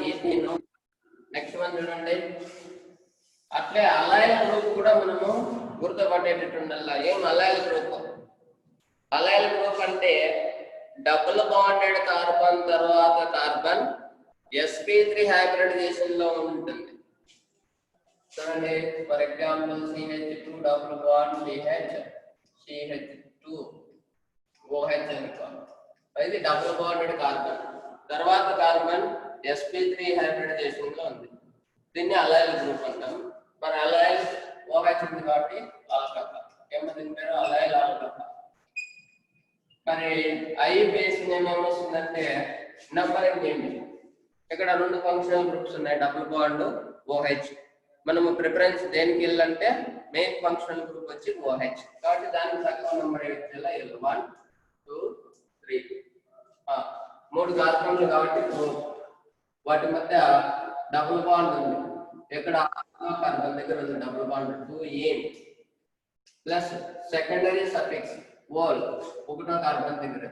Ethene. Next one చూడండి. అట్లే అలైల్ group కూడా మనము గుర్తుపట్టేటట్టు ఉండాలి. ఏం అలైల్ గ్రూప్? అలైల్ గ్రూప్ అంటే డబుల్ బాండెడ్ కార్బన్ తర్వాత కార్బన్ sp3 హైబ్రిడైజేషన్ లో ఉంటుంది. చూడండి, for example CH2 double bond CH2 OH అనుకో, ఇది డబుల్ బాండెడ్ కార్బన్ తర్వాత కార్బన్ sp3 హైబ్రిడైజేషన్ లో ఉంది. దీన్ని అలైల్ గ్రూప్ అంటాం. మరి అలైల్ OH ఉంది కాబట్టి ఆల్కహాల్. దీని పేరు అలైల్ ఆల్కహాల్. మరి ఐ బేస్ నేమ్ ఏమొస్తుందంటే నంబరింగ్ ఏంటి? ఇక్కడ రెండు ఫంక్షనల్ గ్రూప్స్ ఉన్నాయి, డబుల్ బాండ్ OH. మనము ప్రిఫరెన్స్ దేనికి వెళ్ళాలంటే మెయిన్ ఫంక్షనల్ గ్రూప్ వచ్చి OH కాబట్టి దానికి తక్కువ నెంబర్ ఇచ్చేలా L1 2 3 మూడు కార్బన్లు కాబట్టి వాటి మధ్య డబుల్ బాండ్ ఉంది. ఇక్కడ కార్బన్ దగ్గర ఉంది double bond 2 plus secondary suffix ol ఒకటో కార్బన్ దగ్గర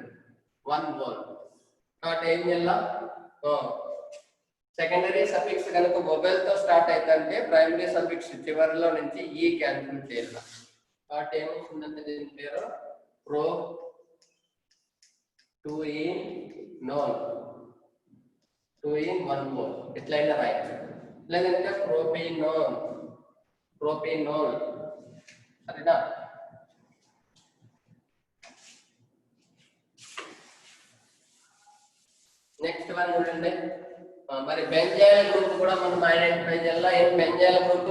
1 వోల్. కాబట్టి ఏం చేయాలా? సెకండరీ సఫిక్స్ కనుక వొవెల్ తో స్టార్ట్ అవుతుంటే ప్రైమరీ సఫిక్స్ చివరిలో నుంచి ఈ క్యాన్సిల్ చేయాలి. కాబట్టి ఏమవుతుందంటే దీని పేరు ప్రో 2-enoల్ 2-1 వోల్ ఎట్లయినా రాయొచ్చు. లేదంటే ప్రోపినోల్ సరేనా? నెక్స్ట్ వన్ చూడండి. మరి బెంజైల్ గ్రూప్ కూడా మనం ఐడెంటిఫై చేయాలి. ఏం బెంజైల్ గ్రూప్?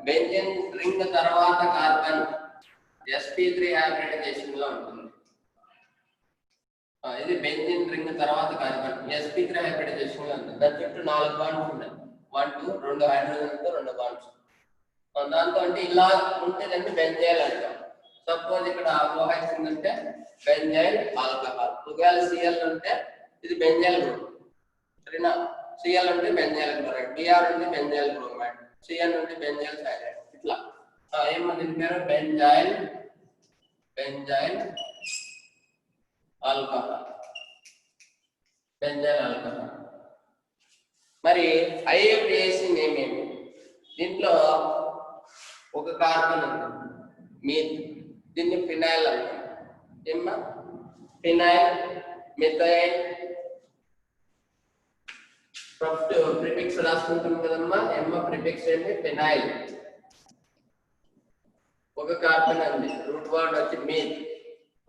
బెంజిన్ రింగ్ తర్వాత కార్బన్ sp3 హైబ్రిడైజేషన్ లో ఉంటుంది. ఇది బెంజిన్ రింగ్ తర్వాత కార్బన్ sp3 హైబ్రిడైజేషన్ లో ఉంటుంది. దాని చుట్టూ 4 బాండ్స్ ఉన్నాయి. 1 2 2 హైడ్రోజన్ తో 2 బాండ్స్. దాంతో అంటే ఇలా ఉంటేదంటే బెంజైల్ అంటాం. సపోజ్ ఇక్కడ OH ఉందంటే బెంజైల్ ఆల్కహాల్. ఒకవేళ Cl ఉంటే ఇది బెంజైల్ గ్రూప్ సరేనా? Cl అంటే బెంజైల్ క్లోరైడ్, Br అంటే బెంజైల్ బ్రోమైడ్, Cn అంటే బెంజైల్ థైరైడ్. ఇట్లా ఏమని పేరు? Benzyl alcohol. మరి ఐయుపిఏసి నేమ్ ఏమి? దీంట్లో ఒక కార్బన్ ఉంది మీథ్, దీన్ని ఫినైల్ అంటాం. ఏమ్మా? Phenyl, methyl. ఫస్ట్ ప్రిఫిక్స్ రాసుకుంటాం కదమ్మా. ప్రిఫిక్స్ ఏంటి? ఫినైల్. ఒక కార్బన్ అండి, రూట్ బాండ్ వచ్చి మీథ్.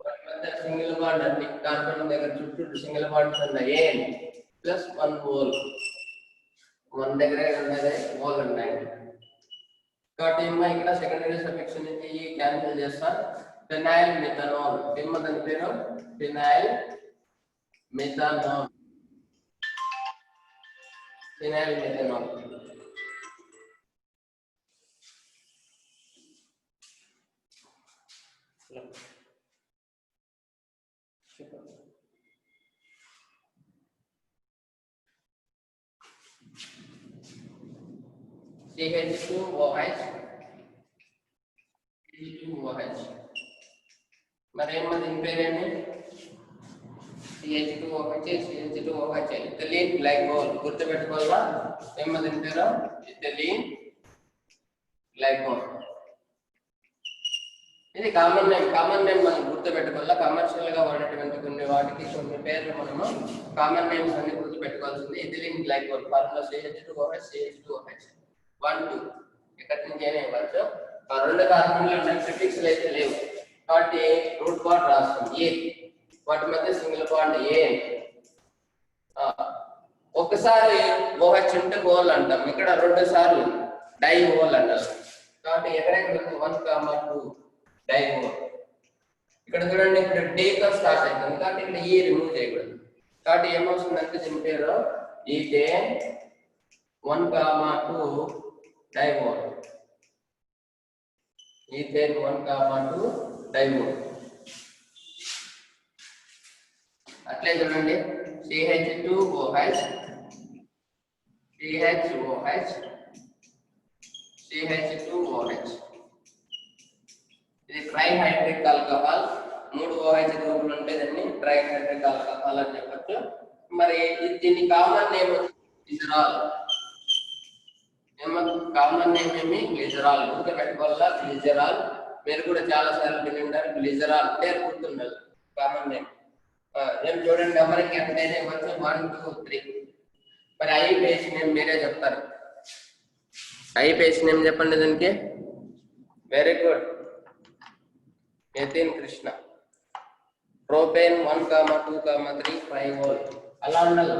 వాటి మధ్య సింగిల్ బాండ్ అండి, కార్బన్ దగ్గర చుట్టూ సింగిల్ బాండ్స్ ఉన్నాయి ప్లస్ 1 వోల్. 1 దగ్గర ఉన్నది వోల్ ఉన్నాయి కాబట్టి ఇక్కడ సెకండరీ సఫిక్స్ నుంచి క్యాన్సిల్ చేస్తాం. Phenyl methanol. దాని పేరు ఫినైల్ మిథనాల్. CH2OH మరి దీని పేరేంటి? CH2OH ethylene glycol. గుర్తుపెట్టుకోవాలా? దీని పేరు ఇథిలీన్ గ్లైకోల్. ఇది కామన్ నేమ్ మనం గుర్తుపెట్టుకోవాలా. కమర్షియల్ గా వాడేటువంటి కొన్ని వాటికి కొన్ని పేర్లు మనము కామన్ నేమ్స్ అన్ని గుర్తుపెట్టుకోవాల్సింది. ఇథిలీన్ గ్లైకోల్ ఫార్ములా CH2OH 1 2 ఇక్కడ నుంచి ఏమి ఇవ్వచ్చు? రెండు కార్బన్లు ప్రిఫిక్స్లు అయితే లేవు కాబట్టి రూట్ బాండ్ రాస్తుంది ఏ. వాటి మధ్య సింగిల్ బాండ్ ఏ. ఒకసారి OH ఉంటే ఓల్ అంటాం. ఇక్కడ 2 సార్లు డై ఓల్ అంటారు కాబట్టి ఎక్కడెక్కడ 1, 2 డై ఓల్. ఇక్కడ చూడండి, ఇక్కడ డే తో స్టార్ట్ అవుతుంది కాబట్టి ఇక్కడ ఈ రిమూవ్ చేయకూడదు. కాబట్టి ఏమవుతుందంటే దీని పేరు ఈథేన్ 1, 2 డైవోల్. ఈథేన్ 1, 2 డైవోల్. అట్లే చూడండి, CH2OH ఇది ట్రైహైడ్రిక్ ఆల్కహాల్. 3 OH గ్రూపులు ఉంటే దాన్ని ట్రైహైడ్రిక్ ఆల్కహాల్ అని చెప్పచ్చు. మరి దీని common name glycerol common name ఏమి గ్లిజరాల్ ఊరికే పెట్టుకోవాలా గ్లిజరాల్ మీరు కూడా చాలా సార్లు విని ఉంటారు గ్లిజరాల్ పేరు గుర్తుండాలి కామన్ నేమ్ ఏం చూడండి నెంబరింగ్ ఎంతైనా ఇవ్వచ్చు 1 2 3 మరి ఐ పేజ్ నేమ్ మీరే చెప్తారు ఐ పేజ్ నేమ్ చెప్పండి దానికి very good Nitin Krishna propane 1, 2, 3 5 వోల్ అలా ఉండాలి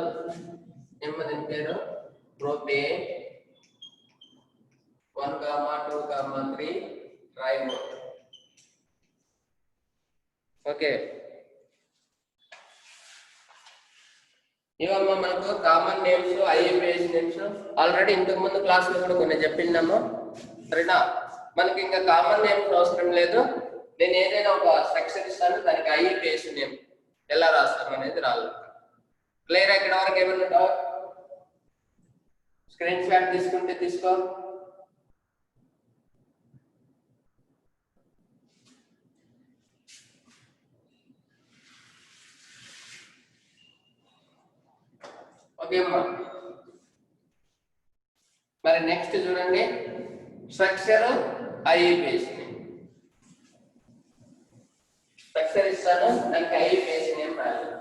దీని పేరు ప్రోపేన్ 1, 2, 3 ట్రైవోల్ ఓకే ఇవమ్మా మనకు common names IAPS names already ఇంతకు ముందు క్లాస్ లో కూడా కొన్ని చెప్పిందాము సరేనా మనకి ఇంకా కామన్ నేమ్స్ అవసరం లేదు నేను ఏదైనా ఒక స్ట్రక్చర్ ఇస్తాను దానికి ఐఏపీఎస్ నేమ్ ఎలా రాస్తాం అనేది రాదు క్లియర్ ఇక్కడ వరకు ఏమన్నా డౌట్ స్క్రీన్ షాట్ తీసుకుంటే తీసుకో ఓకే అమ్మా మరి నెక్స్ట్ చూడండి స్ట్రక్చర్ ఐఏపీఎస్ స్ట్రక్చర్ ఇస్తాను దానికి ఐఏపీఎస్ నేమ్ రాయాలి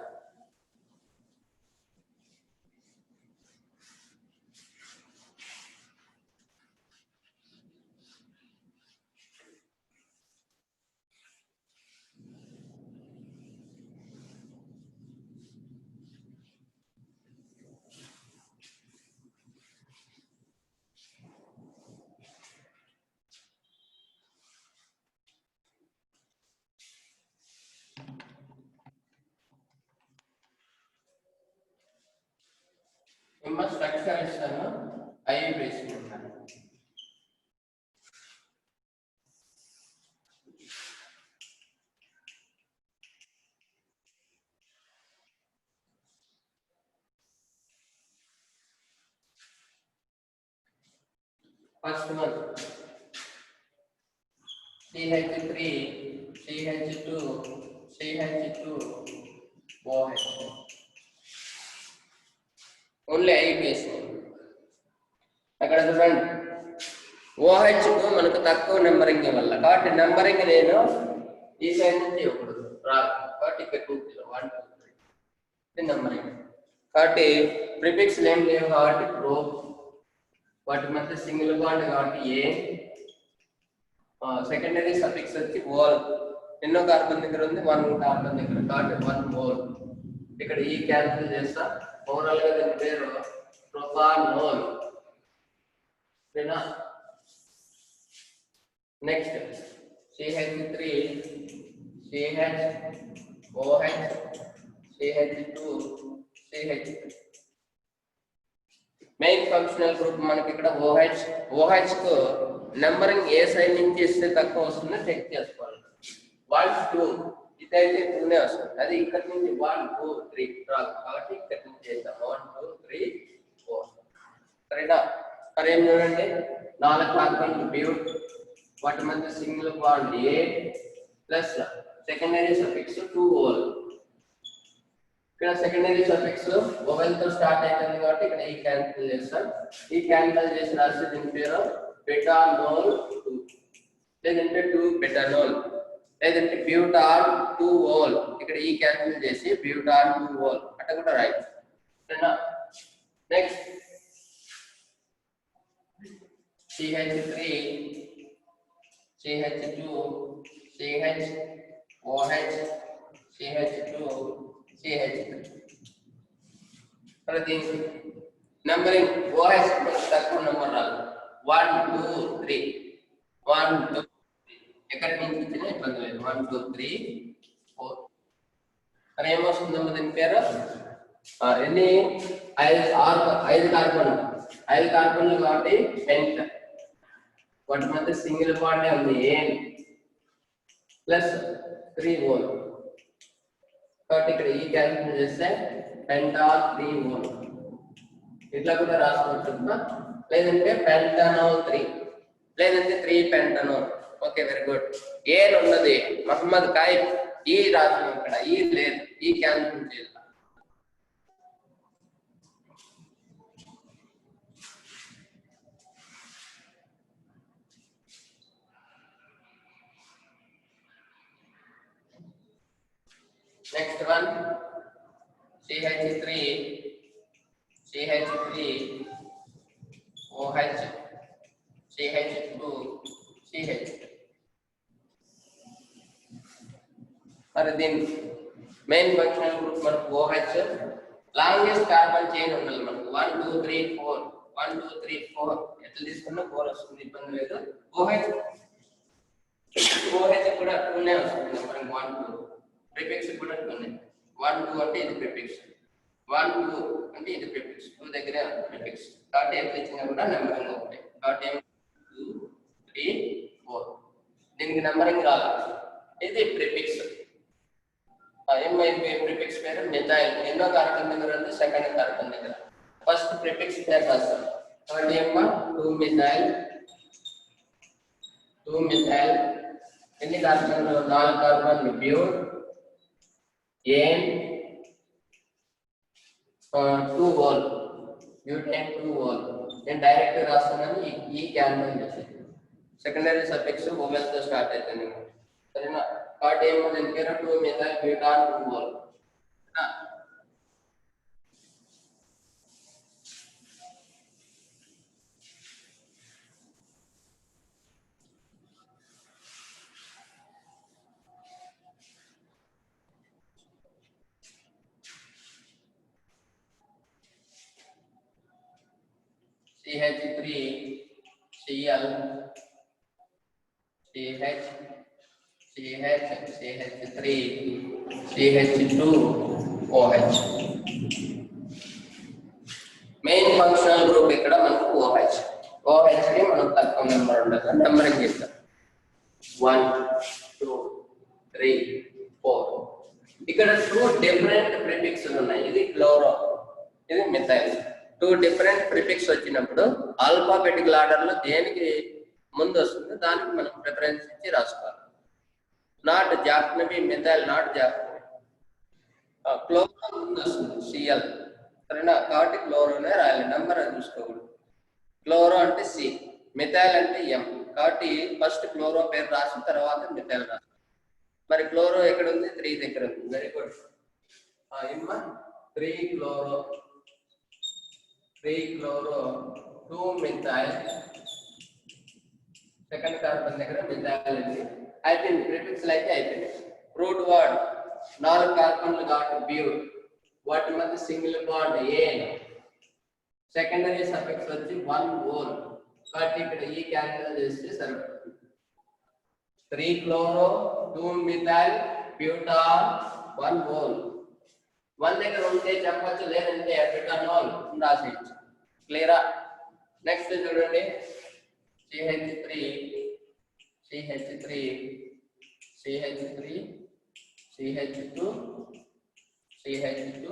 స్ట్రక్చర్ ఇస్తాను IAPS name First one, CH3, CH2, CH2, OH. Only IPS. అక్కడ చూడండి OH కు మనకు తక్కువ నెంబరింగ్ వల్ల కాబట్టి నెంబరింగ్ నేను ఈ సైడ్ నుంచి ఇవ్వకూడదు రాదు కాబట్టి ఇక్కడ 2 1 2 3 నెంబరింగ్ కాబట్టి ప్రిఫిక్స్ ఏం లేవు కాబట్టి ప్రో వాటి మధ్య సింగిల్ బాండ్ కాబట్టి ఏ సెకండరీ సఫిక్స్ వచ్చి ఓల్ ఎన్నో కార్బన్ దగ్గర ఉంది 1 కార్బన్ దగ్గర కాబట్టి 1 ఓల్ ఇక్కడ ఈ క్యాన్సిల్ చేస్తా ఓవరాల్ గా దీని పేరు ప్రొపానోల్ ఓకేనా next CH3 CH OH CH2 CH3 main functional group మనకి ఇక్కడ OH కు నెంబరింగ్ ఏ సైడ్ నుంచి ఇస్తే తక్కువ వస్తుందో చెక్ చేసుకోవాలి 1 2 ఇదైతే 2 నే వస్తుంది అది ఇక్కడ నుంచి 1 2 3 రాదు కాబట్టి ఇక్కడ నుంచి చేద్దాం 1 2 3 4 సరేనా మరి ఏం చూడండి 4 కార్బన్ బ్యూట్ వాటి మధ్య సింగిల్ బాండ్ ఏ ప్లస్ సెకండరీ సఫిక్స్ 2 ఓల్ ఇక్కడ సెకండరీ సఫిక్స్ ఓవెల్ తో స్టార్ట్ అవుతుంది కాబట్టి ఇక్కడ ఈ క్యాన్సిల్ చేస్తాం ఈ క్యాన్సిల్ చేసి రాస్తే దీని పేరు బెటానోల్ 2 లేదంటే 2 బెటానోల్ లేదంటే బ్యూటాన్ 2 ఓల్ ఇక్కడ ఈ క్యాన్సిల్ చేసి బ్యూటాన్ 2 ఓల్ అట్ట కూడా రాయొచ్చు సరేనా next CH3 CH2 CH OH CH2 CH3 ప్రతి నంబరింగ్ OH తక్కువ నంబర్ రాదు 1 2 3 1 2 ఎక్కడి నుంచి వచ్చినా ఇబ్బంది లేదు 1 2 3 4 మరి ఏమొస్తుందమ్మా దీని పేరు ఎన్ని 5 కార్బన్లు కాబట్టి పెంట వాటి మధ్య సింగిల్ బాండ్ ఉంది ఏం ప్లస్ 3 ఓల్ కాబట్టి ఇక్కడ ఈ క్యాల్కులేట్ చేస్తే పెంటా 3 ఓల్ ఇట్లా కూడా రాసుకోవచ్చు లేదంటే పెంటనోల్ 3 లేదంటే 3 పెంటనోల్ ఓకే వెరీ గుడ్ ఏ ఉన్నది మహమ్మద్ కాయిబ్ ఈ రాసిన ఇక్కడ ఈ లేదు ఈ క్యాల్కులేట్ చేయాలి Next one, CH3, CH3, OH, CH2, CH. మరి దీని మెయిన్ ఫంక్షనల్ గ్రూప్ మనకు OH, లాంగెస్ట్ కార్బన్ చైన్ ఉండాలి మనకు 1 2 3 4 1 2 3 4 ఎట్లా తీసుకున్నా 4 వస్తుంది, ఇబ్బంది లేదు. OH కూడా 2 నే వస్తుంది నెంబర్ 1 2. ప్రిఫిక్స్ కూడా 2 నే. 1 2 అంటే ఇది ప్రిఫిక్స్, 1 2 అంటే ఇది ప్రిఫిక్స్, 2 దగ్గర ప్రిఫిక్స్. కాబట్టి ఎట్లా ఇచ్చినా కూడా నెంబరింగ్ ఒకటే. కాబట్టి 2 3 4 దీనికి నెంబరింగ్ రావాలి. ఇది ప్రిఫిక్స్. ఏమైంది ప్రిఫిక్స్ పేరు మిథైల్. ఎన్నో కార్బన్ దగ్గర ఉంది, సెకండ్ కార్బన్ దగ్గర. ఫస్ట్ ప్రిఫిక్స్ పేరు రాస్తాం. కాబట్టి ఏమ్మా 2 మిథైల్, 2 మిథైల్. ఎన్ని కార్బన్లు? 4 కార్బన్లు ప్యూర్, ఏన్ 2 వోల్, బ్యూటేన్ 2 వోల్. నేను డైరెక్ట్ రాస్తున్నాను, ఈ క్యాన్సల్ చేసి సెకండరీ సఫిక్స్ ఓవెల్ తో స్టార్ట్ అవుతుంది సరేనా. కాబట్టి ఏమో దీని పేరు 2 మిథైల్ బ్యూటాన్ 2 వోల్. CH3 Cl, CH CH3 CH2 OH. Main functional group ఇక్కడ మనకు OH. OH కి మనం తక్కువ నెంబర్ ఉండదు, నెంబరింగ్ చేస్తాం 1 2 3 4. ఇక్కడ 2 డిఫరెంట్ ప్రిఫిక్స్లు ఉన్నాయి. ఇది క్లోరో, ఇది మిథైల్. 2 డిఫరెంట్ ప్రిఫిక్స్ వచ్చినప్పుడు ఆల్ఫాబెటికల్ ఆర్డర్ లో దేనికి ముందు వస్తుందో దానికి మనం ప్రిఫరెన్స్ ఇచ్చి రాసుకోవాలి. Not Jahnavi, methyl not Jahnavi. Chloro ముందు వస్తుంది Cl సరేనా. కాబట్టి క్లోరోనే రాయాలి, నెంబర్ అది చూసుకోకూడదు. క్లోరో అంటే C, మిథైల్ అంటే M. కాబట్టి ఫస్ట్ క్లోరో పేరు రాసిన తర్వాత మిథైల్ రాసి. మరి క్లోరో ఎక్కడ ఉంది? 3 దగ్గర ఉంది. Very good. 3 chloro, 3 chloro 2 methyl. Second carbon దగ్గర మిథైల్ ఉంది. అయిపోయింది, ప్రిఫిక్స్ అయితే అయిపోయింది. రూట్ వర్డ్ 4 కార్బన్లు కాబట్టి ప్యూర్, వాటి మధ్య సింగిల్ బాండ్ ఏన్. సెకండరీ సఫిక్స్ వచ్చి 1 వోల్. కాబట్టి ఇక్కడ ఈ క్యాన్సిల్ చేస్తే సరిపోతుంది. 3 క్లోరో 2 మిథైల్ బ్యూటాన్ 1 వోల్. 1 దగ్గర ఉంటే చెప్పచ్చు, లేదంటే బ్యూటానోల్ రాసేయచ్చు. క్లియరా? నెక్స్ట్ చూడండి, CH3 CH3 CH3 CH2 CH2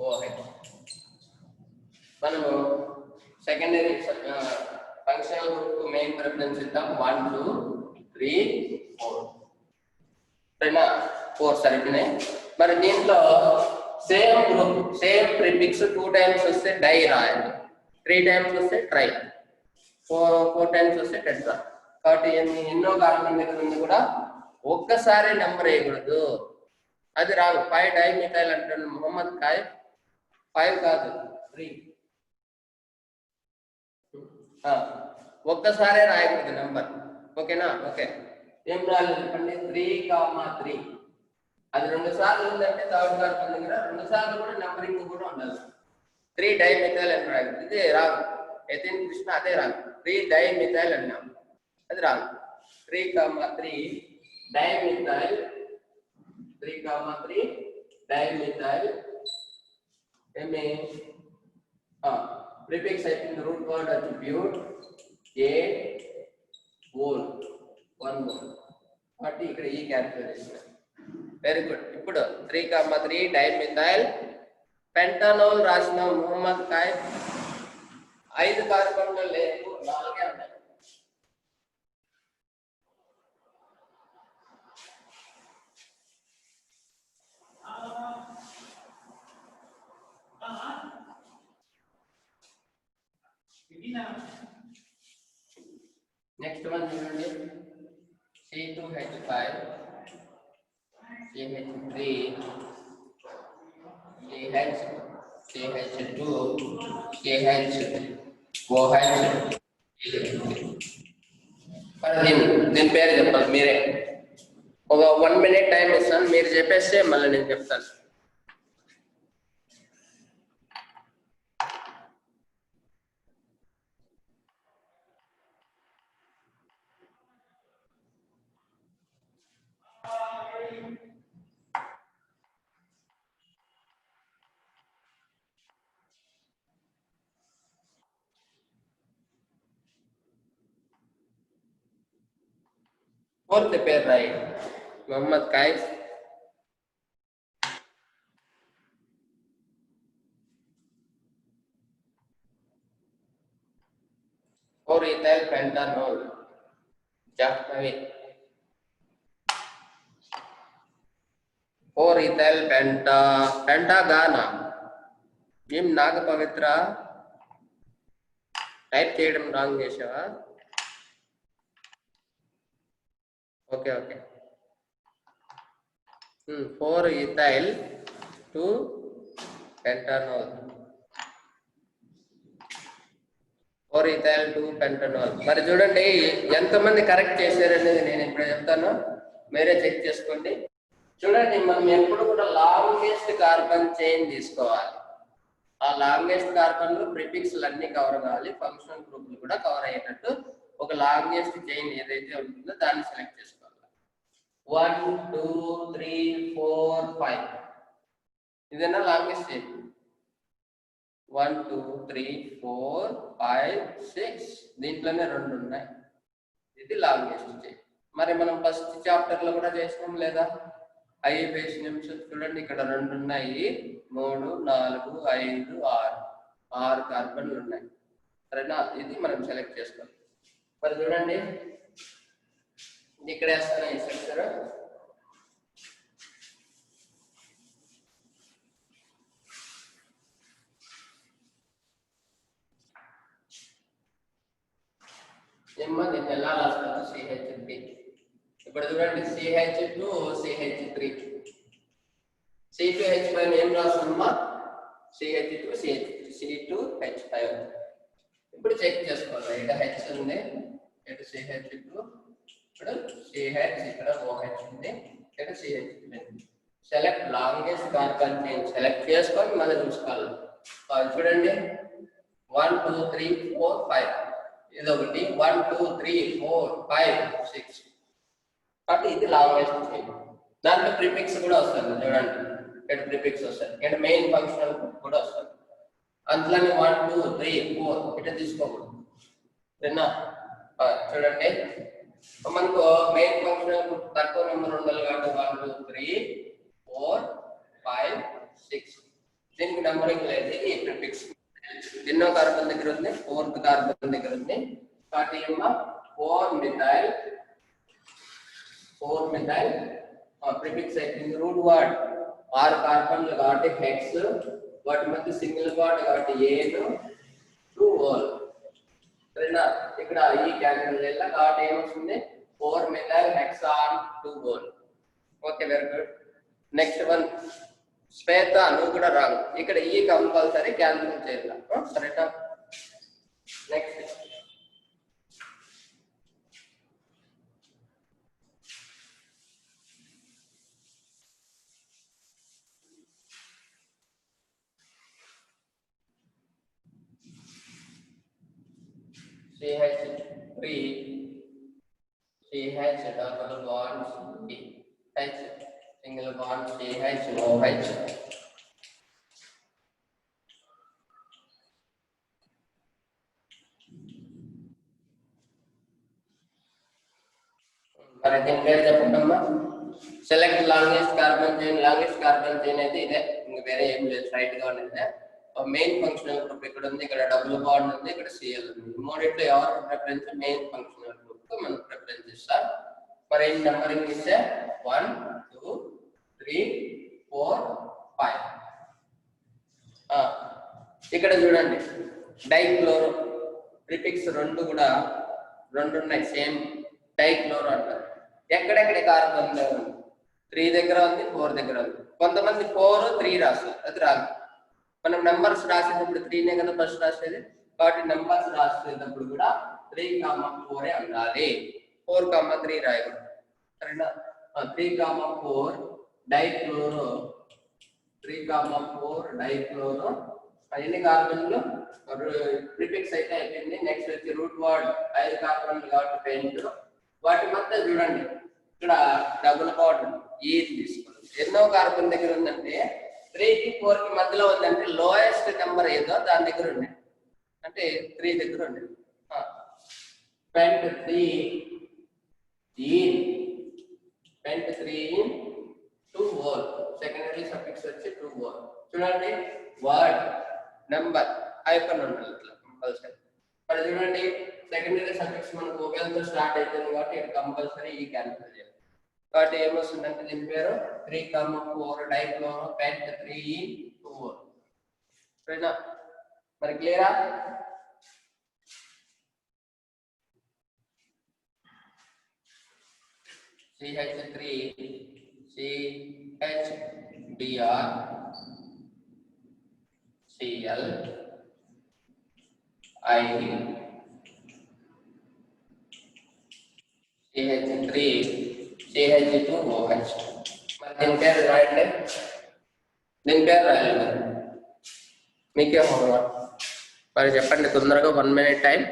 OH. మనము secondary functional group main preference ఇద్దాం 1 2 3 4 సరేనా. 4 సరిపోయినాయి. మరి దీంట్లో same group same prefix 2 times వస్తే డై రాయాలి, 3 టైమ్స్ వస్తే ట్రై, 4 టైమ్స్ వస్తే టెట్రా. కాబట్టి ఎన్నో కార్బన్ దగ్గర ఉంది కూడా ఒక్కసారి నెంబర్ వేయకూడదు, అది రాదు. 5 డై మిథైల్ అంటాడు మొహమ్మద్ కాయ్, 5 కాదు 3. ఒక్కసారే రాయకూడదు నెంబర్, ఓకేనా? ఓకే. ఏం రాలేదు చెప్పండి, 3, 3. అది 2 సార్లు ఉందంటే థర్డ్ కార్బన్ దగ్గర 2 సార్లు కూడా నెంబరింగ్ కూడా ఉండాలి. 3 డై మిథైల్ అని రాయకూడదు, ఇదే రాదు. ఎథిన్ కృష్ణ అదే రాదు. 3 డై మిథైల్ అన్నాం, అది రాదు. 3, 3 డై మిథైల్, 3, 3 డై మిథైల్. ఏమి ప్రిఫిక్స్ అయిపోయింది. రూట్ వర్డ్ వచ్చి ప్యూర్, ఏ వోల్ 1 వోల్. కాబట్టి ఇక్కడ ఈ క్యాల్కులేషన్. Very good. ఇప్పుడు 3, 3 డై మిథైల్ పెంటనోల్ రాసిన మొహమ్మద్ కాయ్. 5 కార్బన్లు లేవు, 4 ఉన్నాయి. నెక్స్ట్ వన్ చూడండి, C2H5 CH3 CH CH2 CH OH దీని పేరు చెప్పాలి మీరే. ఒక 1 minute టైం ఇస్తాను, మీరు చెప్పేస్తే మళ్ళీ నేను చెప్తాను. ఫోర్త్ పేరు రాయి, మొహమ్మద్ కైఫ్. और इथाइल पेंटानोल जाह्नवी, और इथाइल पेंटागाना ఏం నాగ పవిత్ర టైప్ చేయడం రాంగ్ చేసావా? Okay okay. 4 ethyl 2 పెంటానోల్, 4 ethyl 2 పెంటానోల్. మరి చూడండి ఎంతమంది కరెక్ట్ చేశారనేది నేను ఇప్పుడు చెప్తాను, మీరే చెక్ చేసుకోండి. చూడండి మనం ఎప్పుడు కూడా లాంగెస్ట్ కార్బన్ చైన్ తీసుకోవాలి. ఆ లాంగెస్ట్ కార్బన్ లో ప్రిఫిక్స్లు అన్ని కవర్ కావాలి, ఫంక్షనల్ గ్రూపులు కూడా కవర్ అయ్యేటట్టు ఒక లాంగెస్ట్ చైన్ ఏదైతే ఉంటుందో దాన్ని సెలెక్ట్ చేసుకోవాలి. 1 2 3 4 5 ఇదేనా లాంగెస్ట్ చైన్? 1 2 3 4 5 6 దీంట్లోనే 2 ఉన్నాయి, ఇది లాంగెస్ట్ చైన్. మరి మనం ఫస్ట్ చాప్టర్ లో కూడా చేసినాం లేదా? ఐబేస్ నేమ్స్ చూడండి, ఇక్కడ 2 ఉన్నాయి, 3 4 5 6 కార్బన్లు ఉన్నాయి, సరేనా? ఇది మనం సెలెక్ట్ చేసుకోవాలి. మరి చూడండి ఇక్కడ వేస్తాను ఈ సెక్టర్, దీన్ని ఎలా రాస్తాను? CH3. ఇప్పుడు చూడండి CH2 CH3 C2H పైన ఏం రాస్తామమ్మా? CH2 CH3 C2H5. ఇప్పుడు చెక్ చేసుకోవాలి, ఇక్కడ H ఉంది, ఇక్కడ CH2, ఇక్కడ CH, ఇక్కడ OH ఉంది, ఇక్కడ CH3. Select longest carbon chain select చేసుకొని మళ్ళీ చూసుకోవాలి. చూడండి 1 2 3 4 5 ఇదొకటి, 1 2 3 4 5 6 కాబట్టి ఇది లాంగెస్ట్ చైన్. దాంట్లో ప్రిఫిక్స్ కూడా వస్తుంది చూడండి, ఇక్కడ ప్రిఫిక్స్ వస్తుంది, ఇక్కడ మెయిన్ ఫంక్షనల్ కూడా వస్తుంది. అందులోనే 1 2 3 4 ఇట్లా తీసుకోకూడదు, సరేనా? చూడండి మనకు మెయిన్ ఫంక్షనల్ తక్కువ నెంబర్ ఉండాలి కాబట్టి 1 2 3 4 5 6 దీనికి నెంబరింగ్ లేదు, ఇది ప్రిఫిక్స్. ఎన్నో కార్బన్ దగ్గర ఉంది? 4th కార్బన్ దగ్గర ఉంది కాబట్టి ఏమో 4 మిథైల్ ప్రిఫిక్స్ అయిపోయింది. రూట్ వర్డ్ 6 కార్బన్లు కాబట్టి హెక్స్, వాటి మధ్య సింగిల్ బాండ్ కాబట్టి ఏను 2 ఓల్, సరేనా? ఇక్కడ ఈ క్యాన్సిల్ చేయాలి కాబట్టి ఏమొస్తుంది? 4 methyl hexane 2 ol. Okay, very good. Next one Shweta, నువ్వు కూడా రాంగ్, ఇక్కడ ఈ కంపల్సరీ క్యాన్సిల్ చేయాలి, సరేనా? Next CH3 CH double bond H single bond CH OH. మరి దీని పేరు చెప్పండమ్మా. సెలెక్ట్ లాంగెస్ట్ కార్బన్ చైన్ అయితే ఇదే, ఇంకా వేరే ఏం లేదు, రైట్ గా ఉండేది. మెయిన్ ఫంక్షనల్ గ్రూప్ ఇక్కడ ఉంది, ఇక్కడ డబుల్ బాండ్ ఉంది, ఇక్కడ సిఎల్ ఉంది. మూడిట్లో ఎవరు ప్రిఫరెన్స్? మెయిన్ ఫంక్షనల్ గ్రూప్ కు మనం ప్రిఫరెన్స్ ఇస్తాం. మరి ఏం నెంబరింగ్ ఇస్తే 1 2 3 4 5. ఇక్కడ చూడండి డైక్లోరో ప్రిఫిక్స్ 2 కూడా 2 ఉన్నాయి, సేమ్ డైక్లోరో అంటారు. ఎక్కడెక్కడ కార్బన్ 3 దగ్గర ఉంది, 4 దగ్గర ఉంది. కొంతమంది 4, 3 రాస్తారు, అది రాదు. మనం నెంబర్స్ రాసేటప్పుడు 3నే కదా ఫస్ట్ రాసేది, కాబట్టి నెంబర్స్ రాసేటప్పుడు కూడా 3,4 ఉండాలి. 4,3 రాయకూడదు, సరేనా? 3,4 డైక్లోరో, 3,4 డైక్లోరో. ఎన్ని కార్బన్లు? ప్రిఫిక్స్ అయితే అయిపోయింది. నెక్స్ట్ వచ్చి రూట్ వర్డ్ 5 కార్బన్లు కాబట్టి పెయింట్. వాటి మధ్య చూడండి, ఇక్కడ డబుల్ బాండ్ ఈ తీసుకోండి. ఎన్నో కార్బన్ దగ్గర ఉందంటే 3కి 4కి మధ్యలో ఉందంటే లోయెస్ట్ నెంబర్ ఏదో దాని దగ్గర ఉంది, అంటే 3 దగ్గర ఉంది. Paint 3 paint 3 2 word, secondary suffix వచ్చి 2 word. చూడండి, వర్డ్ నెంబర్ హైఫన్ ఉండాలి ఇట్లా కంపల్సరీ. మరి చూడండి, సెకండరీ సఫిక్స్ మనకు ఒకేలతో స్టార్ట్ అవుతుంది కాబట్టి ఇది కంపల్సరీ ఈ క్యాన్సిల్ చేయాలి. కాబట్టి ఏమొస్తుందంటే దీని పేరు 3,4 డైక్లోరో పెంట్ 3 2 word. సరేనా? మరి క్లియరా? CH3 CHBr Cl I CH3 CH2OH. మరి దీని పేరు రాయండి, దీని పేరు రాయాలి. మీకే హోంవర్క్. మరి చెప్పండి తొందరగా, 1 minute time.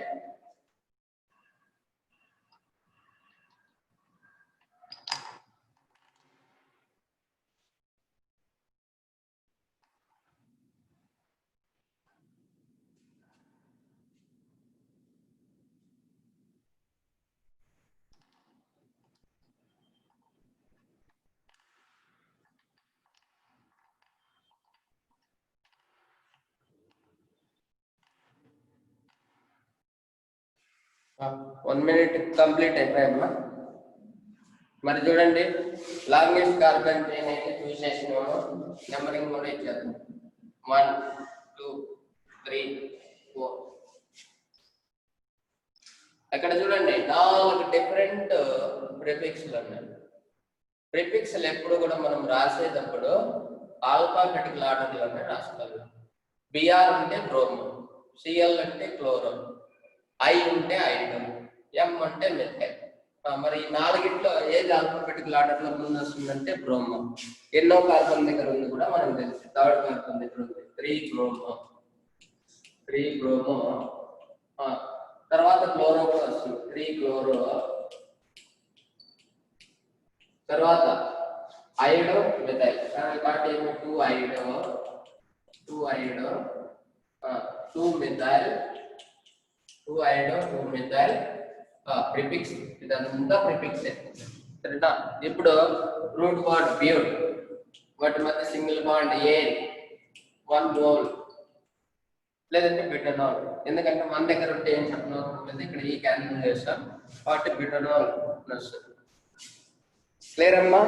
One minute complete అయిపోయామ్మా. మరి చూడండి, లాంగెస్ట్ కార్బన్ చైన్ అయితే చూసేసినాము, నెంబరింగ్ కూడా ఇచ్చేద్దాం. 1 2 3 4. అక్కడ చూడండి 4 డిఫరెంట్ ప్రిఫిక్స్లు ఉన్నాయి. ప్రిఫిక్స్లు ఎప్పుడు కూడా మనం రాసేటప్పుడు ఆల్ఫాబెటికల్ ఆర్డర్లోనే రాసుకోవాలి. బిఆర్ అంటే బ్రోమో, సిఎల్ అంటే క్లోరో, ఐ ఉంటే ఐడో, ఎం అంటే మెథైల్. మరి 4గిట్లో ఏది ఆల్ఫాబెటికల్ ఆర్డర్ లో ముందు వస్తుందంటే బ్రోమో. ఎన్నో కార్బన్ దగ్గర ఉంది కూడా మనకు తెలుసు, 3rd కార్బన్ దగ్గర ఉంది 3 బ్రోమో. తర్వాత క్లోరో కూడా వస్తుంది, 3 క్లోరో. తర్వాత ఐడో మెథైల్, కాబట్టి 2 I do 2 methyl 2 I do 2 methyl. Prefix ఇదంతా ప్రిఫిక్స్. సరేనా? ఇప్పుడు రూట్ వర్డ్ బ్యూట్, వాటి మధ్య సింగిల్ బాండ్ ఏ 1 మోల్, లేదంటే బిటనాల్. ఎందుకంటే మన దగ్గర ఉంటే ఏం చెప్పిన ఇక్కడ ఈ క్యాన్సిల్ చేస్తాం కాబట్టి బిటనాల్ వస్తుంది. క్లియర్ అమ్మా?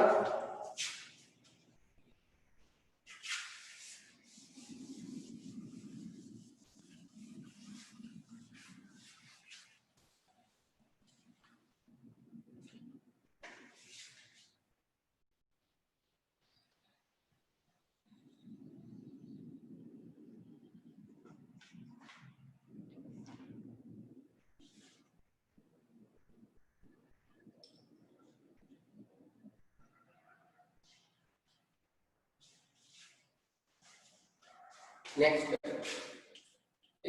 నెక్స్ట్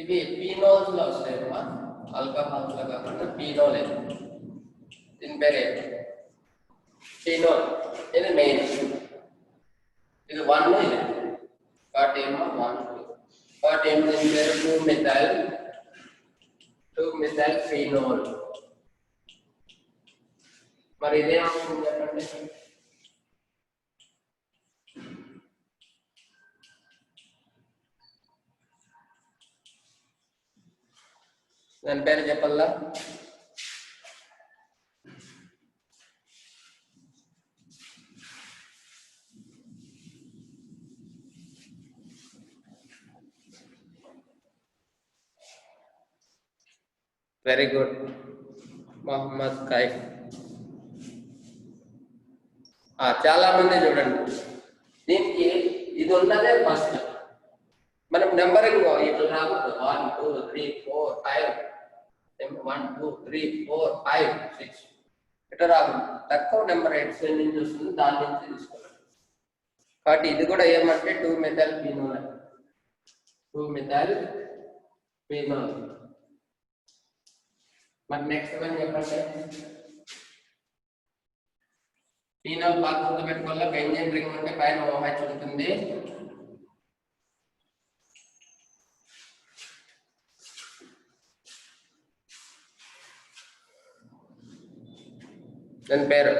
ఇవి ఫీనోల్స్ లో వస్తాయమ్మా, ఆల్కహాల్స్ లో కాకుండా ఫీనోల్. దీని పేరే ఫీనోల్. ఇది మెయిన్, ఇది 1 ఇది కాబట్టి ఏమో 1 2 కాబట్టి ఏమో దీని పేరు 2 మిథైల్ ఫీనోల్. మరి ఇదేమవుతుంది చెప్పండి? దాని పేరు చెప్పల్లా? Very good, Mohammed Kaif. చాలా మంది చూడండి దీనికి ఇది ఉన్నదే ఫస్ట్ మనం నెంబరింగ్ ఇట్లా రాకూడదు 1 2 3 4 5 1 2 3 4 5 6 ఇట్లా రాకూడదు తక్కువ నెంబర్ ఎక్స్ నుంచి వస్తుంది దాని నుంచి తీసుకోవాలి కాబట్టి ఇది కూడా ఏమంటే 2 మెథైల్ ఫీనోల్ 2 మెథైల్ ఫీనోల్ మరి నెక్స్ట్ వన్ చెప్పండి ఫీనోల్ బాగా గుర్తుపెట్టుకోవాలి బెంజీన్ రింగ్ ఉంటే పైన OH ఉంటుంది దాని పేరు